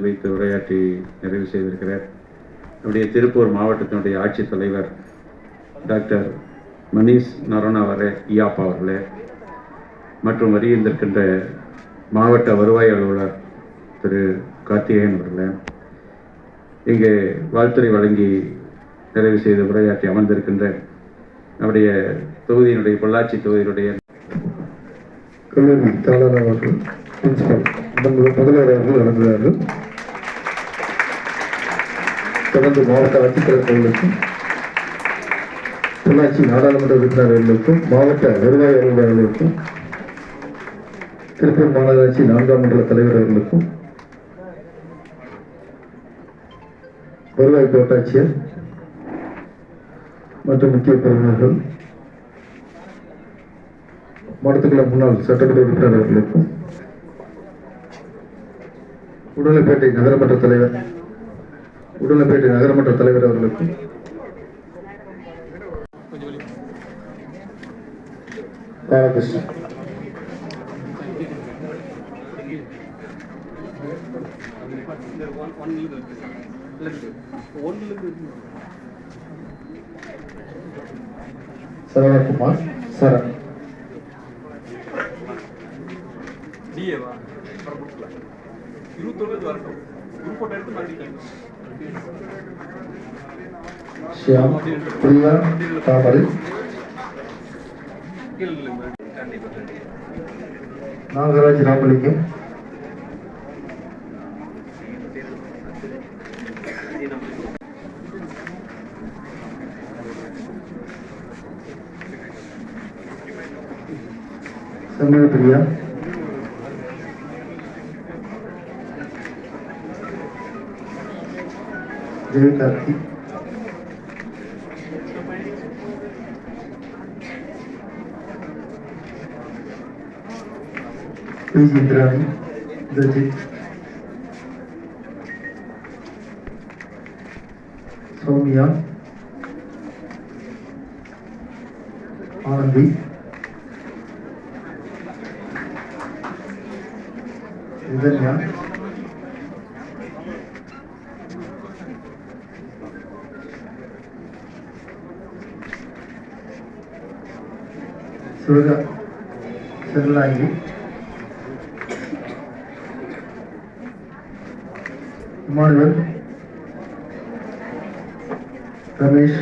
வைத்து உரையாற்றி நிறைவு செய்திருக்கிறார். நம்முடைய திருப்பூர் மாவட்டத்தினுடைய ஆட்சித்தலைவர் டாக்டர் மணிஷ் நரவணே இயாப்பா அவர்களே மற்றும் வருகின்றிருக்கின்ற மாவட்ட வருவாய் அலுவலர் திரு கார்த்திகேயன் அவர்களே, இங்கே வாழ்த்துறை வழங்கி நிறைவு செய்து உரையாற்றி அமர்ந்திருக்கின்ற நம்முடைய தொகுதியினுடைய பொள்ளாச்சி தொகுதியினுடைய கல்லூரி தாளர் அவர்கள், பிரின்சிபல் முதல்வர் அவர்கள் வழங்குகிறார்கள். தொடர்ந்து மாவட்ட ஆட்சித்தலைவர்களுக்கும் பொள்ளாச்சி நாடாளுமன்ற உறுப்பினர்களுக்கும் மாவட்ட வருவாய் அலுவலர்களுக்கும் திருப்பூர் மாநகராட்சி 4ஆம் மண்டல தலைவர் அவர்களுக்கும் வருவாய் கோட்டாட்சியர் மற்றும் முக்கிய பிரமுகர்கள், மாவட்டத்துக்குள்ள முன்னாள் சட்டமன்ற உறுப்பினர் அவர்களுக்கும் உடுமலைப்பேட்டை நகரமன்ற தலைவர் அவர்களுக்கும் பாலகிருஷ்ணன் சரவணகுமார் சரண் ஷியாம் பிரியா தாமரை நாகராஜ் ராமலிங்கம் சண்முக பிரியா ஜெயகார்த்தி இந்திராணி இந்திரஜித் சௌமியா ஆனந்தி இதன்யா சிவகா செல்லாங்கி இமானுவேல் ரமேஷ்